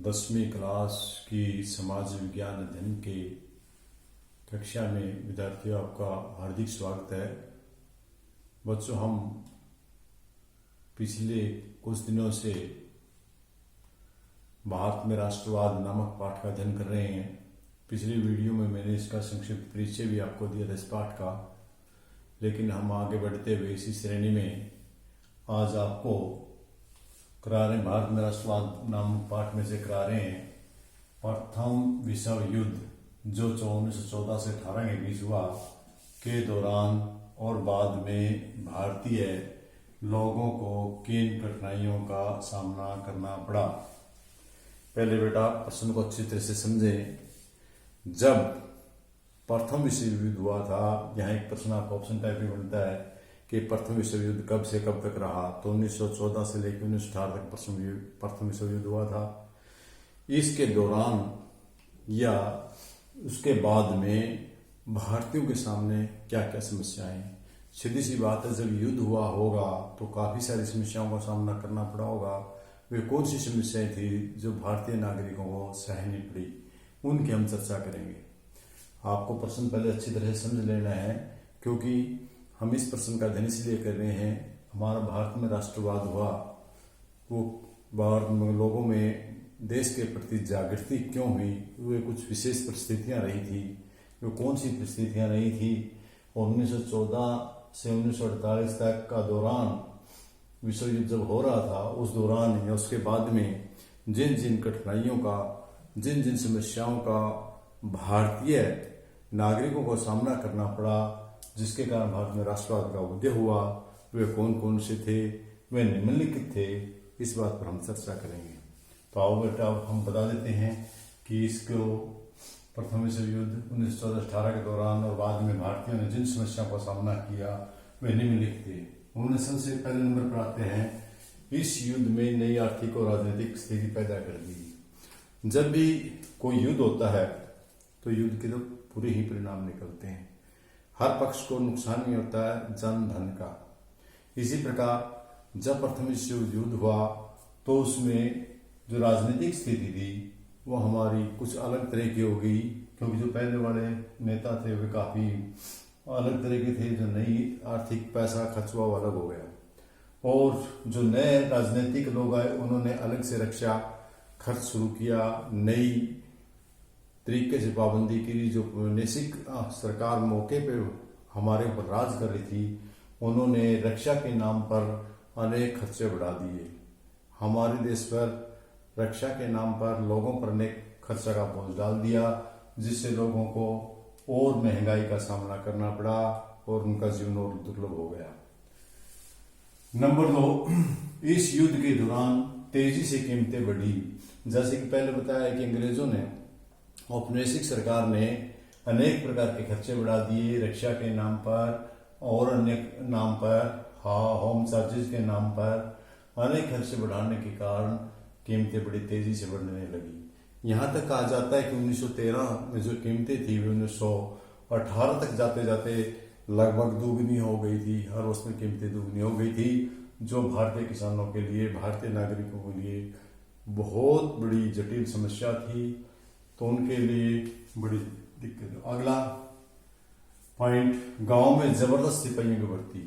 10वीं क्लास की समाज विज्ञान अध्ययन के कक्षा में विद्यार्थियों आपका हार्दिक स्वागत है। बच्चों, हम पिछले कुछ दिनों से भारत में राष्ट्रवाद नामक पाठ का अध्ययन कर रहे हैं। पिछली वीडियो में मैंने इसका संक्षिप्त परिचय भी आपको दिया था इस पाठ का, लेकिन हम आगे बढ़ते हुए इसी श्रेणी में आज आपको करा रहे हैं भारत में राष्ट्रवाद नामक पाठ में से करा रहे हैं प्रथम विश्व युद्ध जो 1914 से 18 के बीच हुआ के दौरान और बाद में भारतीय लोगों को किन कठिनाइयों का सामना करना पड़ा। पहले बेटा प्रश्न को अच्छी तरह से समझें। जब प्रथम विश्व युद्ध हुआ था, यहाँ एक प्रश्न आपका ऑप्शन टाइप में बनता है कि प्रथम विश्व युद्ध कब से कब तक रहा, तो 1914 से लेकर 1918 तक प्रथम विश्व युद्ध हुआ था। इसके दौरान या उसके बाद में भारतीयों के सामने क्या क्या समस्याएं। सीधी सी बात है, जब युद्ध हुआ होगा तो काफी सारी समस्याओं का सामना करना पड़ा होगा। वे कौन सी समस्याएं थी जो भारतीय नागरिकों को सहनी पड़ी, उनकी हम चर्चा करेंगे। आपको प्रश्न पहले अच्छी तरह से समझ लेना है, क्योंकि हम इस प्रश्न का अध्ययन इसलिए कर रहे हैं। हमारा भारत में राष्ट्रवाद हुआ, वो भारत में लोगों में देश के प्रति जागृति क्यों हुई, वे कुछ विशेष परिस्थितियां रही थी। वो कौन सी परिस्थितियां रही थी, और 1914 से 1948 तक का दौरान विश्व युद्ध जब हो रहा था, उस दौरान या उसके बाद में जिन जिन कठिनाइयों का, जिन जिन समस्याओं का भारतीय नागरिकों को सामना करना पड़ा, जिसके कारण भारत में राष्ट्रवाद का उदय हुआ, वे कौन कौन से थे, वे निम्नलिखित थे। इस बात पर हम चर्चा करेंगे। तो आओ बेटा हम बता देते हैं कि इसको प्रथम विश्व युद्ध 1914-18 के दौरान और बाद में भारतीयों ने जिन समस्याओं का सामना किया वे निम्नलिखित थे। उन्होंने सबसे पहले नंबर पर आते हैं, इस युद्ध में नई आर्थिक और राजनीतिक स्थिति पैदा कर दी। जब भी कोई युद्ध होता है तो युद्ध के तो पूरे ही परिणाम निकलते हैं, हर पक्ष को नुकसान नहीं होता है जन धन का। इसी प्रकार जब प्रथम विश्व युद्ध हुआ तो उसमें जो राजनीतिक स्थिति थी वो हमारी कुछ अलग तरह की हो गई, क्योंकि जो पहले वाले नेता थे वे काफी अलग तरह के थे। जो नई आर्थिक पैसा खर्च हुआ वो अलग हो गया, और जो नए राजनीतिक लोग आए उन्होंने अलग से रक्षा खर्च शुरू किया, नई तरीके से पाबंदी की। जो नैतिक सरकार मौके पे हमारे ऊपर राज कर रही थी, उन्होंने रक्षा के नाम पर अनेक खर्चे बढ़ा दिए। हमारे देश पर रक्षा के नाम पर लोगों पर अनेक खर्चा का बोझ डाल दिया, जिससे लोगों को और महंगाई का सामना करना पड़ा और उनका जीवन और दुर्लभ हो गया। नंबर 2, इस युद्ध के दौरान तेजी से कीमतें बढ़ी। जैसे कि पहले बताया कि अंग्रेजों ने, औपनिवेशिक सरकार ने अनेक प्रकार के खर्चे बढ़ा दिए रक्षा के नाम पर और अनेक नाम पर, होम चार्जेस के नाम पर अनेक खर्चे बढ़ाने के कारण कीमतें बड़ी तेजी से बढ़ने लगी। यहाँ तक कहा जाता है कि 1913 में जो कीमतें थी वे 1918 तक जाते जाते लगभग दोगुनी हो गई थी। हर वर्ष में कीमतें दोगुनी हो गई थी, जो भारतीय किसानों के लिए, भारतीय नागरिकों के लिए बहुत बड़ी जटिल समस्या थी। तो उनके लिए बड़ी दिक्कत। अगला पॉइंट, गांव में जबरदस्त सिपाहियों की भर्ती।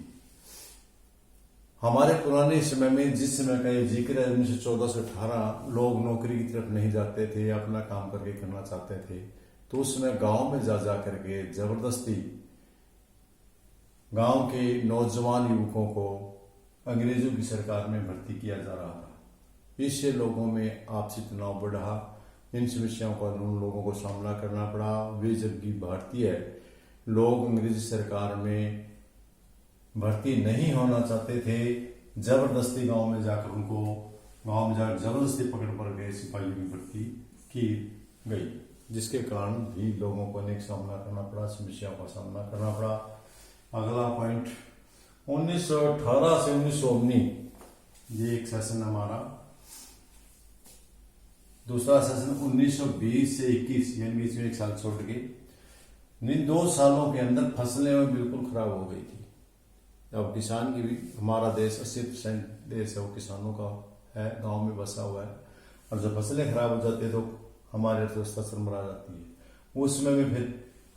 हमारे पुराने समय में, जिस समय का ये जिक्र है 1914 से 18, लोग नौकरी की तरफ नहीं जाते थे, अपना काम करके करना चाहते थे। तो उस समय गांव में जा करके जबरदस्ती गांव के नौजवान युवकों को अंग्रेजों की सरकार में भर्ती किया जा रहा था। इससे लोगों में आपसी तनाव बढ़ा, इन समस्याओं का उन लोगों को सामना करना पड़ा। वे जबकि भारतीय लोग अंग्रेजी सरकार में भर्ती नहीं होना चाहते थे, जबरदस्ती गांव में जाकर जबरदस्ती पकड़ गए सिपाहियों की भर्ती की गई, जिसके कारण भी लोगों को अनेक सामना करना पड़ा, समस्याओं का सामना करना पड़ा। अगला पॉइंट, 1918 से 1919 ये एक सेशन हमारा। दूसरा सेशन 1920 से 21, यानी बीच में एक साल छोड़ के। इन 2 सालों के अंदर फसलें बिल्कुल खराब हो गई थी। अब किसान की भी, हमारा देश 80% देश है वो किसानों का है, गांव में बसा हुआ है। और जब फसलें खराब हो जाती है तो हमारी अर्थव्यवस्था सरमरा जाती है। उस समय में फिर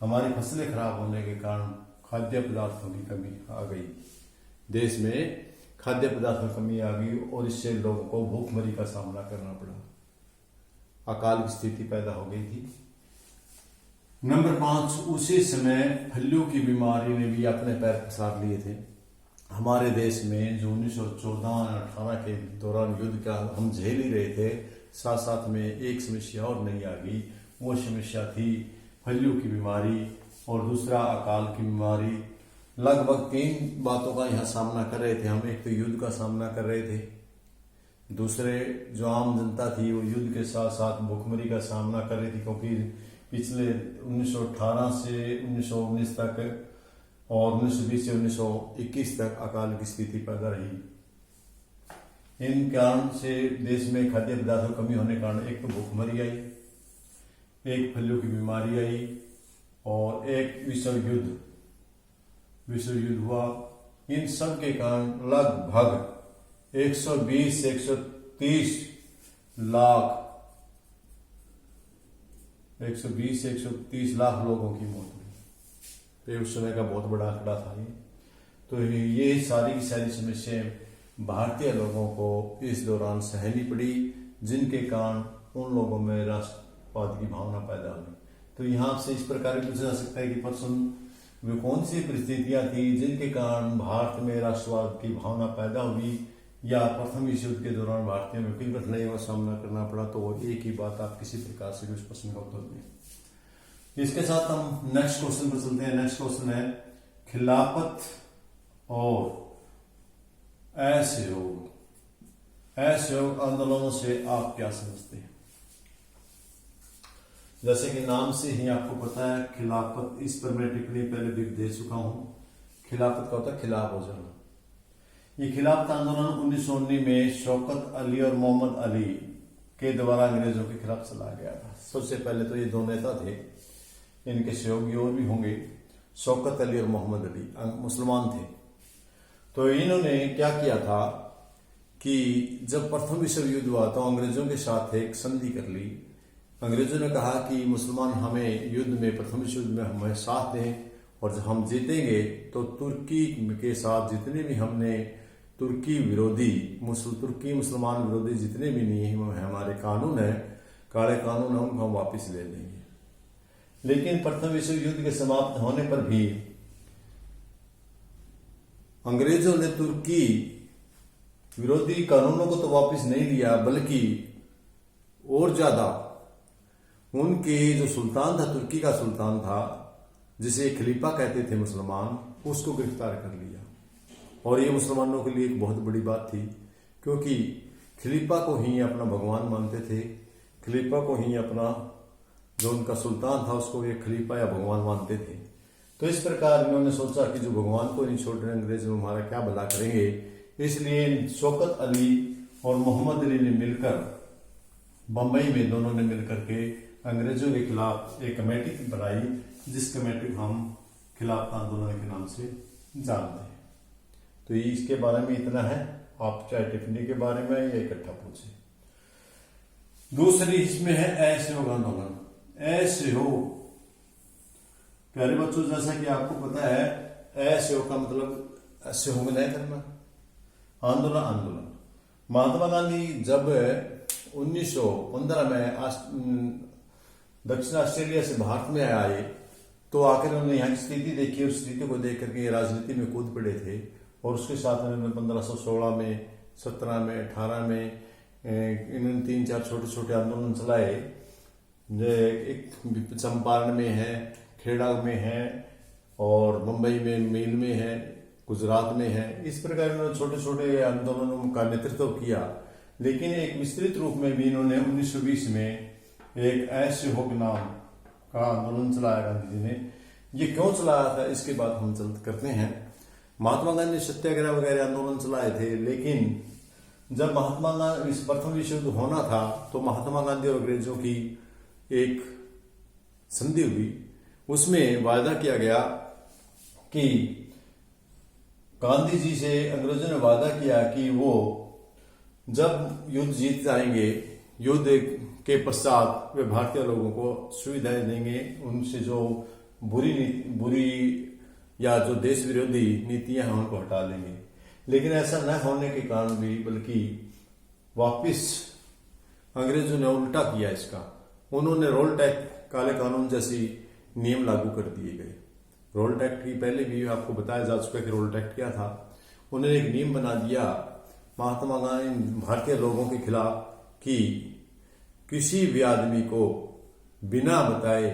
हमारी फसलें खराब होने के कारण खाद्य पदार्थों की कमी आ गई, देश में खाद्य पदार्थों की कमी आ गई और इससे लोगों को भूखमरी का सामना करना पड़ा, अकाल की स्थिति पैदा हो गई थी। नंबर 5, उसी समय फ्लू की बीमारी ने भी अपने पैर पसार लिए थे हमारे देश में। जो 1914-18 के दौरान युद्ध का हम झेल ही रहे थे, साथ साथ में एक समस्या और नई आ गई। वो समस्या थी फ्लू की बीमारी और दूसरा अकाल की बीमारी। लगभग 3 बातों का यहाँ सामना कर रहे थे हम। एक तो युद्ध का सामना कर रहे थे, दूसरे जो आम जनता थी वो युद्ध के साथ साथ भूखमरी का सामना कर रही थी, क्योंकि पिछले 1918 से 1919 तक और 1920 से 1921 तक अकाल की स्थिति पैदा रही। इन कारण से देश में खाद्य पदार्थों की कमी होने के कारण एक तो भूखमरी आई, एक फ्लू की बीमारी आई और एक विश्व युद्ध हुआ। इन सब के कारण लगभग 120 से 130 लाख लोगों की मौत हुई। उस समय का बहुत बड़ा आंकड़ा था ये। तो ये सारी की सारी समस्याएं भारतीय लोगों को इस दौरान सहनी पड़ी, जिनके कारण उन लोगों में राष्ट्रवाद की भावना पैदा हुई। तो यहाँ से इस प्रकार पूछा जा सकता है कि पर्सन वे कौन सी परिस्थितियां थी जिनके कारण भारत में राष्ट्रवाद की भावना पैदा हुई, या प्रथम विश्व युद्ध के दौरान भारतीयों में किन कठिनाइयों का सामना करना पड़ा। तो एक ही बात आप किसी प्रकार से उस प्रश्न का उत्तर दें। इसके साथ हम नेक्स्ट क्वेश्चन पर चलते हैं। नेक्स्ट क्वेश्चन है खिलाफत और असहयोग आंदोलनों से आप क्या समझते हैं। जैसे कि नाम से ही आपको पता है खिलाफत, इस पर मैं टिप्पणी पहले भी दे चुका हूं। खिलाफत का होता है खिलाफ हो जाना। ये खिलाफत आंदोलन 1919 में शौकत अली और मोहम्मद अली के द्वारा अंग्रेजों के खिलाफ चलाया गया था। सबसे पहले तो ये दो नेता थे, इनके सहयोगी और भी होंगे। शौकत अली और मोहम्मद अली मुसलमान थे। तो इन्होंने क्या किया था कि जब प्रथम विश्व युद्ध हुआ तो अंग्रेजों के साथ एक संधि कर ली। अंग्रेजों ने कहा कि मुसलमान हमें युद्ध में, प्रथम विश्व युद्ध में हमें साथ दें और जब हम जीतेंगे तो तुर्की के साथ जितने भी हमने तुर्की मुसलमान विरोधी जितने भी नियम हमारे कानून है, काले कानून हम वापस ले लेंगे। लेकिन प्रथम विश्व युद्ध के समाप्त होने पर भी अंग्रेजों ने तुर्की विरोधी कानूनों को तो वापस नहीं लिया, बल्कि और ज्यादा उनके जो सुल्तान था, तुर्की का सुल्तान था, जिसे खलीफा कहते थे मुसलमान, उसको गिरफ्तार कर लिया। और ये मुसलमानों के लिए एक बहुत बड़ी बात थी, क्योंकि खलीफा को ही अपना भगवान मानते थे। खलीफा को ही अपना, जो उनका सुल्तान था, उसको ये खलीफा या भगवान मानते थे। तो इस प्रकार इन्होंने सोचा कि जो भगवान को नहीं छोड़ रहे अंग्रेज, में हमारा क्या भला करेंगे। इसलिए शौकत अली और मोहम्मद अली ने मिलकर, बंबई में दोनों ने मिलकर के अंग्रेजों के खिलाफ एक कमेटी बनाई, जिस कमेटी हम खिलाफत आंदोलन के नाम से जानते हैं। तो ये इसके बारे में इतना है। आप चाहे टिप्पणी के बारे में या इकट्ठा पूछे। दूसरी इसमें है असहयोग आंदोलन। असहयोग, प्यारे बच्चों, जैसा कि आपको पता है असहयोग का मतलब सहयोग नहीं करना, आंदोलन। महात्मा गांधी जब 1915 में दक्षिण ऑस्ट्रेलिया से भारत में आए तो आकर उन्होंने यहाँ की स्थिति देखी और स्थिति को देख करके राजनीति में कूद पड़े थे। और उसके साथ उन्होंने 1516 में, 17 में, 18 में इन्होंने 3-4 छोटे छोटे आंदोलन चलाए। एक चंपारण में है, खेड़ा में है और मुंबई में, मील में है, गुजरात में है। इस प्रकार इन्होंने छोटे छोटे आंदोलनों का नेतृत्व किया। लेकिन एक विस्तृत रूप में भी इन्होंने 1920 में एक असहयोग नाम का आंदोलन चलाया गांधी जी ने। ये क्यों चलाया था, इसके बाद हम चल करते हैं। महात्मा गांधी ने सत्याग्रह वगैरह आंदोलन चलाए थे, लेकिन जब महात्मा गांधी प्रथम विश्व युद्ध होना था तो महात्मा गांधी और अंग्रेजों की एक संधि हुई। उसमें वायदा किया गया कि गांधी जी से अंग्रेजों ने वादा किया कि वो जब युद्ध जीत जाएंगे युद्ध के पश्चात वे भारतीय लोगों को सुविधाएं देंगे, उनसे जो बुरी या जो देश विरोधी नीतियां हैं उनको हटा लेंगे। लेकिन ऐसा न होने के कारण भी बल्कि वापिस अंग्रेजों ने उल्टा किया इसका। उन्होंने रोल टैक्स, काले कानून जैसी नियम लागू कर दिए गए। रोल टैक्स की पहले भी आपको बताया जा चुका है कि रोल टैक्स क्या था। उन्होंने एक नियम बना दिया महात्मा गांधी भारतीय लोगों के खिलाफ कि किसी भी आदमी को बिना बताए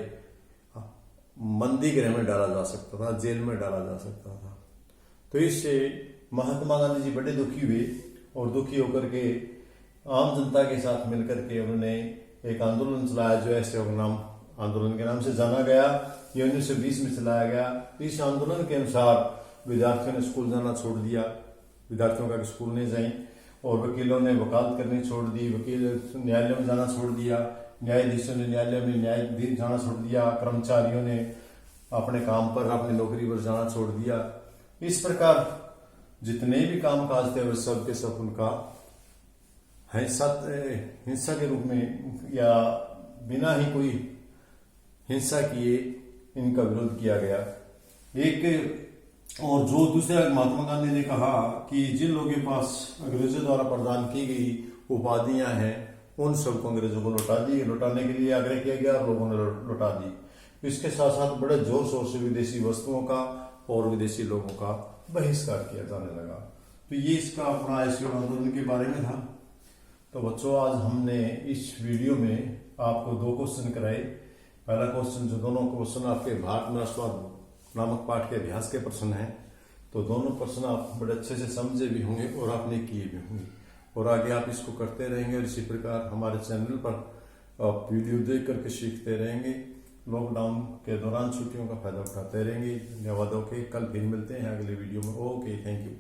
बंदी गृह में डाला जा सकता था, जेल में डाला जा सकता था। तो इससे महात्मा गांधी जी बड़े दुखी हुए और दुखी होकर के आम जनता के साथ मिलकर के उन्होंने एक आंदोलन चलाया जो असहयोग नाम आंदोलन के नाम से जाना गया। ये 1920 में चलाया गया। इस आंदोलन के अनुसार विद्यार्थियों ने स्कूल जाना छोड़ दिया, विद्यार्थियों का स्कूल नहीं जाए, और वकीलों ने वकालत करनी छोड़ दी, वकील न्यायालय में जाना छोड़ दिया, न्यायाधीशों ने न्यायालय में न्यायाधीश जाना छोड़ दिया, कर्मचारियों ने अपने काम पर, अपनी नौकरी पर जाना छोड़ दिया। इस प्रकार जितने भी काम काज थे वे सब के सब उनका हिंसा के रूप में या बिना ही कोई हिंसा किए इनका विरोध किया गया। एक और जो दूसरा महात्मा गांधी ने कहा कि जिन लोगों के पास अंग्रेजों द्वारा प्रदान की गई उपाधियां हैं उन सबको अंग्रेजों को लौटाने के लिए आग्रह किया गया और लोगों ने लौटा दी। इसके साथ साथ बड़े जोर शोर से विदेशी वस्तुओं का और विदेशी लोगों का बहिष्कार किया जाने लगा। तो ये इसका अपना असहयोग आंदोलन के बारे में था। तो बच्चों, आज हमने इस वीडियो में आपको 2 क्वेश्चन कराए। पहला क्वेश्चन, जो दोनों क्वेश्चन आपके भारत में राष्ट्रवाद नामक पाठ के अभ्यास के प्रश्न हैं, तो दोनों प्रश्न आप बड़े अच्छे से समझे भी होंगे और आपने किए भी होंगे, और आगे आप इसको करते रहेंगे। और इसी प्रकार हमारे चैनल पर आप वीडियो देख करके सीखते रहेंगे। लॉकडाउन के दौरान छुट्टियों का फायदा उठाते रहेंगे। धन्यवाद। ओके, कल फिर मिलते हैं अगले वीडियो में। Okay, thank you.